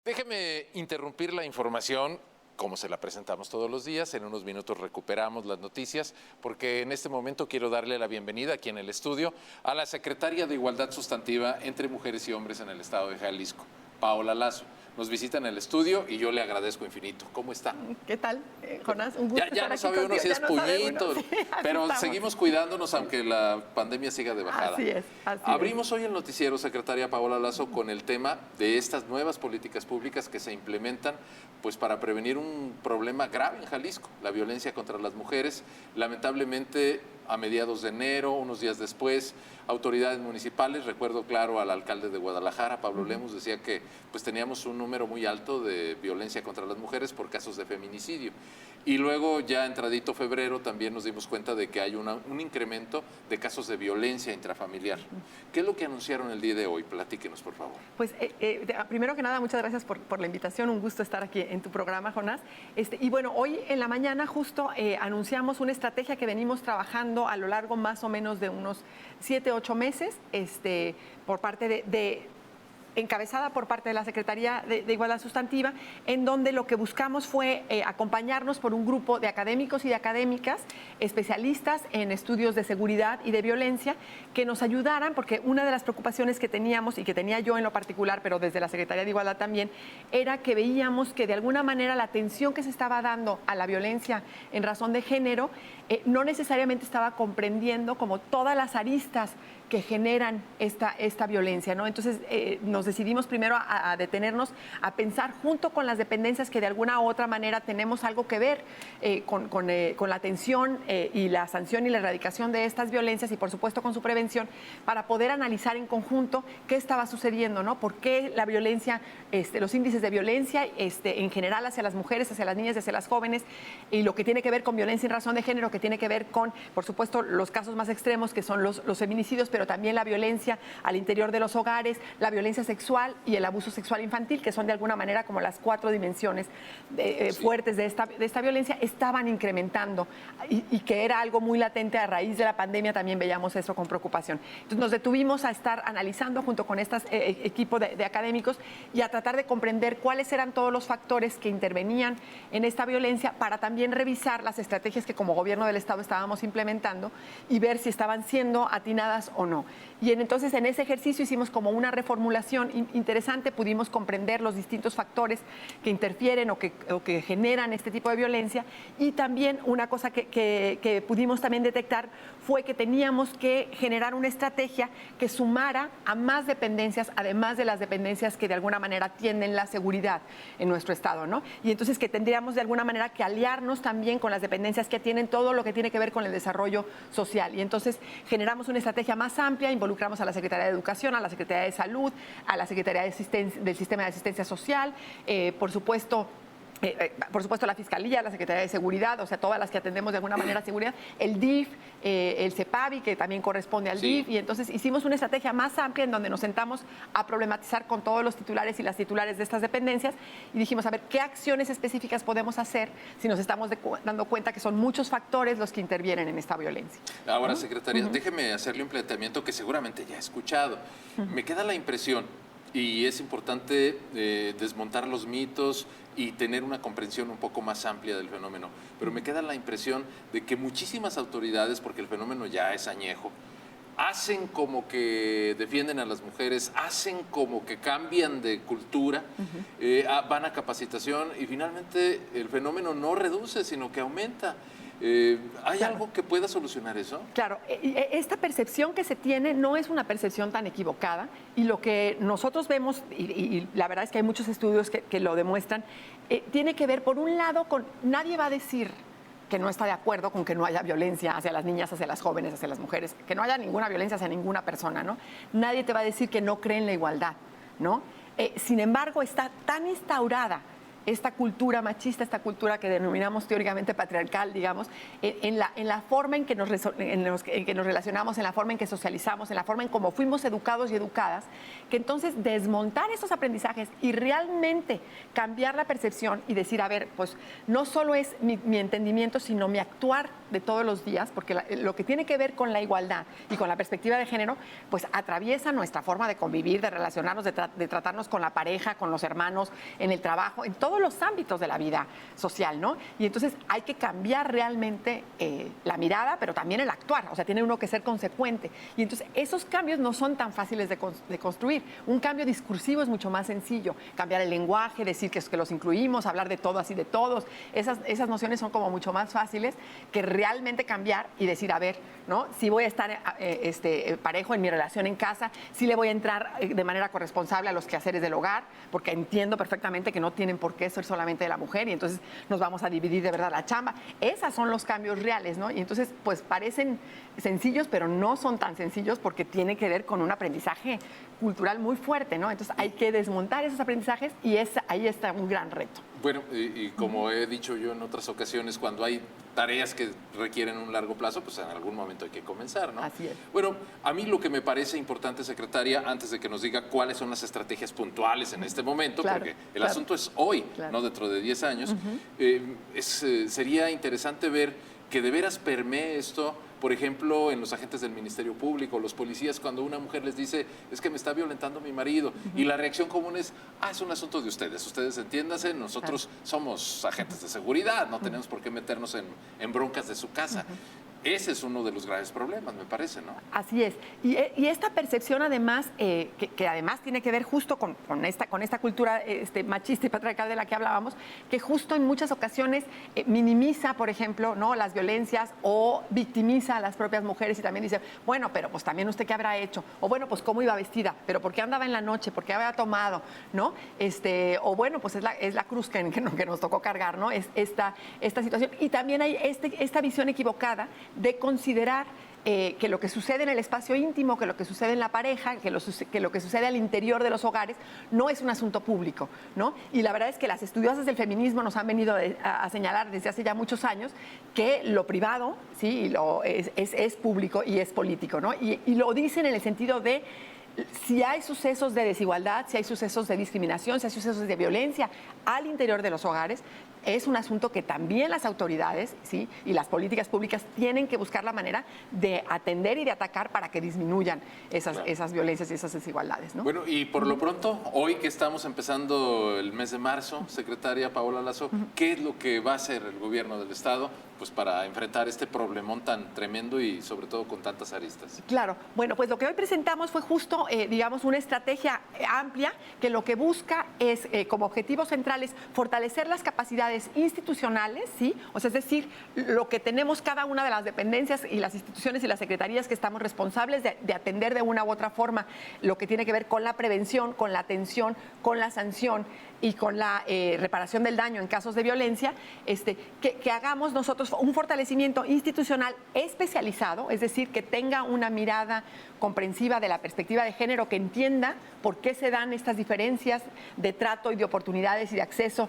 Déjeme interrumpir la información, como se la presentamos todos los días. En unos minutos recuperamos las noticias, porque en este momento quiero darle la bienvenida aquí en el estudio a la secretaria de Igualdad Sustantiva entre Mujeres y Hombres en el estado de Jalisco, Paola Lazo. Nos visita en el estudio y yo le agradezco infinito. ¿Cómo está? ¿Qué tal, Jonás? Un gusto Ya estar no aquí sabe uno contigo. si es puñito, Sí, pero estamos. seguimos cuidándonos aunque la pandemia siga de bajada. Así es. Abrimos hoy el noticiero, secretaria Paola Lazo, con el tema de estas nuevas políticas públicas que se implementan pues para prevenir un problema grave en Jalisco, la violencia contra las mujeres. Lamentablemente, a mediados de enero, unos días después, autoridades municipales, recuerdo claro al alcalde de Guadalajara, Pablo Lemus, decía que pues teníamos un número muy alto de violencia contra las mujeres por casos de feminicidio. Y luego, ya entradito febrero, también nos dimos cuenta de que hay un incremento de casos de violencia intrafamiliar. ¿Qué es lo que anunciaron el día de hoy? Platíquenos, por favor. Pues primero que nada, muchas gracias por la invitación. Un gusto estar aquí en tu programa, Jonás. Y bueno, hoy en la mañana justo anunciamos una estrategia que venimos trabajando a lo largo más o menos de unos 7, 8 meses, por parte encabezada por parte de la Secretaría de Igualdad Sustantiva, en donde lo que buscamos fue acompañarnos por un grupo de académicos y de académicas, especialistas en estudios de seguridad y de violencia, que nos ayudaran, porque una de las preocupaciones que teníamos y que tenía yo en lo particular, pero desde la Secretaría de Igualdad también, era que veíamos que de alguna manera la atención que se estaba dando a la violencia en razón de género no necesariamente estaba comprendiendo como todas las aristas que generan esta violencia, ¿no? Entonces nos decidimos primero a detenernos, a pensar junto con las dependencias que de alguna u otra manera tenemos algo que ver con la atención y la sanción y la erradicación de estas violencias y por supuesto con su prevención, para poder analizar en conjunto qué estaba sucediendo, ¿no? Por qué la violencia, los índices de violencia en general hacia las mujeres, hacia las niñas, hacia las jóvenes, y lo que tiene que ver con violencia en razón de género, que tiene que ver con, por supuesto, los casos más extremos que son los feminicidios, pero también la violencia al interior de los hogares, la violencia sexual y el abuso sexual infantil, que son de alguna manera como las 4 dimensiones fuertes de esta violencia, estaban incrementando y que era algo muy latente a raíz de la pandemia. También veíamos eso con preocupación. Entonces nos detuvimos a estar analizando junto con este equipo de académicos y a tratar de comprender cuáles eran todos los factores que intervenían en esta violencia, para también revisar las estrategias que como gobierno del Estado estábamos implementando y ver si estaban siendo atinadas o no. Y entonces en ese ejercicio hicimos como una reformulación interesante, pudimos comprender los distintos factores que interfieren o que generan este tipo de violencia, y también una cosa que pudimos también detectar fue que teníamos que generar una estrategia que sumara a más dependencias, además de las dependencias que de alguna manera atienden la seguridad en nuestro Estado, ¿no? Y entonces que tendríamos de alguna manera que aliarnos también con las dependencias que tienen todo lo que tiene que ver con el desarrollo social. Y entonces generamos una estrategia más amplia, involucramos a la Secretaría de Educación, a la Secretaría de Salud, a la Secretaría del Sistema de Asistencia Social, por supuesto la Fiscalía, la Secretaría de Seguridad, o sea, todas las que atendemos de alguna manera seguridad, el DIF, el CEPAVI, que también corresponde al DIF, y entonces hicimos una estrategia más amplia en donde nos sentamos a problematizar con todos los titulares y las titulares de estas dependencias y dijimos, a ver, ¿qué acciones específicas podemos hacer si nos estamos dando cuenta que son muchos factores los que intervienen en esta violencia? Ahora, secretaria, déjeme hacerle un planteamiento que seguramente ya he escuchado. Me queda la impresión, y es importante desmontar los mitos y tener una comprensión un poco más amplia del fenómeno, pero me queda la impresión de que muchísimas autoridades, porque el fenómeno ya es añejo, hacen como que defienden a las mujeres, hacen como que cambian de cultura, van a capacitación y finalmente el fenómeno no reduce, sino que aumenta. ¿Hay algo que pueda solucionar eso? Claro, esta percepción que se tiene no es una percepción tan equivocada, y lo que nosotros vemos, y la verdad es que hay muchos estudios que lo demuestran, tiene que ver, por un lado, con nadie va a decir que no está de acuerdo con que no haya violencia hacia las niñas, hacia las jóvenes, hacia las mujeres, que no haya ninguna violencia hacia ninguna persona, ¿no? Nadie te va a decir que no cree en la igualdad, ¿no? Sin embargo, está tan instaurada esta cultura machista, esta cultura que denominamos teóricamente patriarcal, digamos, en la forma en que nos relacionamos, en la forma en que socializamos, en la forma en cómo fuimos educados y educadas, que entonces desmontar esos aprendizajes y realmente cambiar la percepción y decir, a ver, pues no solo es mi entendimiento, sino mi actuar de todos los días, porque lo que tiene que ver con la igualdad y con la perspectiva de género, pues atraviesa nuestra forma de convivir, de relacionarnos, de tratarnos con la pareja, con los hermanos, en el trabajo, en todos los ámbitos de la vida social, ¿no? Y entonces hay que cambiar realmente la mirada, pero también el actuar, o sea, tiene uno que ser consecuente. Y entonces esos cambios no son tan fáciles de construir. Un cambio discursivo es mucho más sencillo, cambiar el lenguaje, decir que los incluimos, hablar de todas y de todos, esas nociones son como mucho más fáciles que realmente cambiar y decir, a ver, ¿no? Si voy a estar parejo en mi relación en casa, si le voy a entrar de manera corresponsable a los quehaceres del hogar, porque entiendo perfectamente que no tienen por qué ser solamente de la mujer y entonces nos vamos a dividir de verdad la chamba. Esos son los cambios reales, ¿no? Y entonces, pues parecen sencillos, pero no son tan sencillos porque tiene que ver con un aprendizaje cultural muy fuerte, ¿no? Entonces hay que desmontar esos aprendizajes y ahí está un gran reto. Bueno, y como he dicho yo en otras ocasiones, cuando hay tareas que requieren un largo plazo, pues en algún momento hay que comenzar, ¿no? Así es. Bueno, a mí lo que me parece importante, secretaria, antes de que nos diga cuáles son las estrategias puntuales en este momento, claro, porque el asunto es hoy, no dentro de 10 años, sería interesante ver que de veras permee esto, por ejemplo, en los agentes del Ministerio Público, los policías, cuando una mujer les dice, es que me está violentando mi marido, y la reacción común es, es un asunto de ustedes entiéndase, nosotros somos agentes de seguridad, no tenemos por qué meternos en broncas de su casa. Ese es uno de los graves problemas, me parece, ¿no? Así es. Y esta percepción, además, que además tiene que ver justo con esta cultura machista y patriarcal de la que hablábamos, que justo en muchas ocasiones minimiza, por ejemplo, ¿no?, las violencias o victimiza a las propias mujeres y también dice, bueno, pero pues también usted qué habrá hecho, o bueno, pues cómo iba vestida, pero por qué andaba en la noche, por qué había tomado, ¿no? O bueno, pues es la cruz que nos tocó cargar, ¿no? Es esta situación. Y también hay esta visión equivocada de considerar que lo que sucede en el espacio íntimo, que lo que sucede en la pareja, que lo que sucede al interior de los hogares, no es un asunto público, ¿no? Y la verdad es que las estudiosas del feminismo nos han venido a señalar desde hace ya muchos años que lo privado, sí, es público y es político, ¿no? Y lo dicen en el sentido de si hay sucesos de desigualdad, si hay sucesos de discriminación, si hay sucesos de violencia al interior de los hogares, es un asunto que también las autoridades, ¿sí?, y las políticas públicas tienen que buscar la manera de atender y de atacar para que disminuyan esas violencias y esas desigualdades, ¿no? Bueno, y por lo pronto, hoy que estamos empezando el mes de marzo, secretaria Paola Lazo, ¿qué es lo que va a hacer el gobierno del Estado pues para enfrentar este problemón tan tremendo y sobre todo con tantas aristas? Claro, bueno, pues lo que hoy presentamos fue justo, digamos, una estrategia amplia que lo que busca es, como objetivos centrales, fortalecer las capacidades institucionales, ¿sí? O sea, es decir, lo que tenemos cada una de las dependencias y las instituciones y las secretarías que estamos responsables de atender de una u otra forma lo que tiene que ver con la prevención, con la atención, con la sanción y con la reparación del daño en casos de violencia, que hagamos nosotros un fortalecimiento institucional especializado, es decir, que tenga una mirada comprensiva de la perspectiva de género, que entienda por qué se dan estas diferencias de trato y de oportunidades y de acceso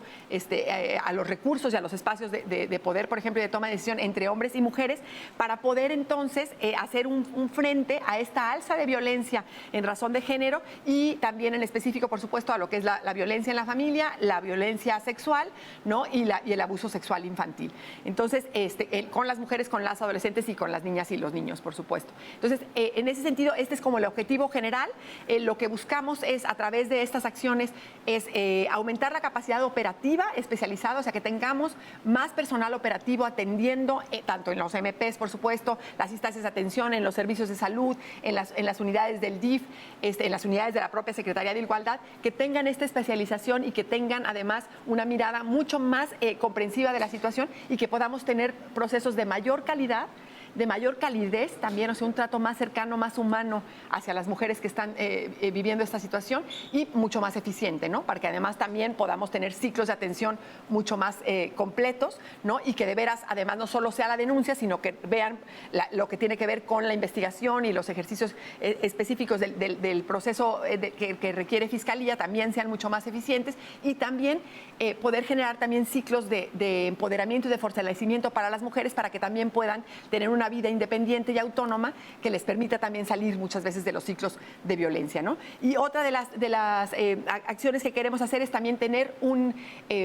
a los recursos y a los espacios de poder, por ejemplo, y de toma de decisión entre hombres y mujeres, para poder entonces hacer un frente a esta alza de violencia en razón de género y también en específico, por supuesto, a lo que es la violencia en la familia, la violencia sexual, ¿no?, y el abuso sexual infantil. Entonces, con las mujeres, con las adolescentes y con las niñas y los niños, por supuesto. Entonces, en ese sentido, este es como el objetivo general. Lo que buscamos es, a través de estas acciones, es aumentar la capacidad operativa especializada, o sea, que tengamos más personal operativo atendiendo, tanto en los MPs, por supuesto, las instancias de atención, en los servicios de salud, en las unidades del DIF, en las unidades de la propia Secretaría de Igualdad, que tengan esta especialización y que tengan además una mirada mucho más comprensiva de la situación y que podamos tener procesos de mayor calidad, de mayor calidez también, o sea, un trato más cercano, más humano hacia las mujeres que están viviendo esta situación y mucho más eficiente, ¿no? Para que además también podamos tener ciclos de atención mucho más completos, ¿no? Y que de veras, además, no solo sea la denuncia, sino que vean lo que tiene que ver con la investigación y los ejercicios específicos del proceso que requiere Fiscalía también sean mucho más eficientes y también poder generar también ciclos de empoderamiento y de fortalecimiento para las mujeres para que también puedan tener una vida independiente y autónoma que les permita también salir muchas veces de los ciclos de violencia, ¿no? Y otra de las acciones que queremos hacer es también tener un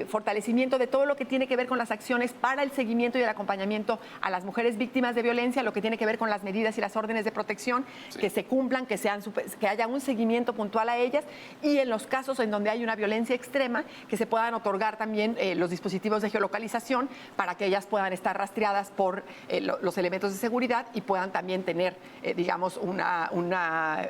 fortalecimiento de todo lo que tiene que ver con las acciones para el seguimiento y el acompañamiento a las mujeres víctimas de violencia, lo que tiene que ver con las medidas y las órdenes de protección, sí, que se cumplan, que haya un seguimiento puntual a ellas y en los casos en donde hay una violencia extrema, que se puedan otorgar también los dispositivos de geolocalización para que ellas puedan estar rastreadas por los elementos de seguridad y puedan también tener, digamos,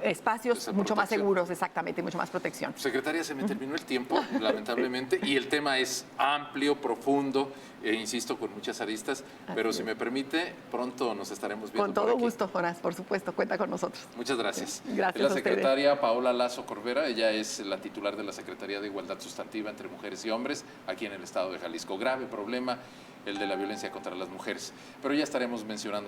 espacios mucho más seguros, exactamente, mucho más protección. Secretaria, se me terminó el tiempo, lamentablemente, y el tema es amplio, profundo, insisto, con muchas aristas, pero si me permite, pronto nos estaremos viendo. Con todo gusto, Jonás, por supuesto, cuenta con nosotros. Muchas gracias. Gracias. Es la secretaria Paola Lazo Corbera, ella es la titular de la Secretaría de Igualdad Sustantiva entre Mujeres y Hombres aquí en el estado de Jalisco. Grave problema el de la violencia contra las mujeres, pero ya estaremos mencionando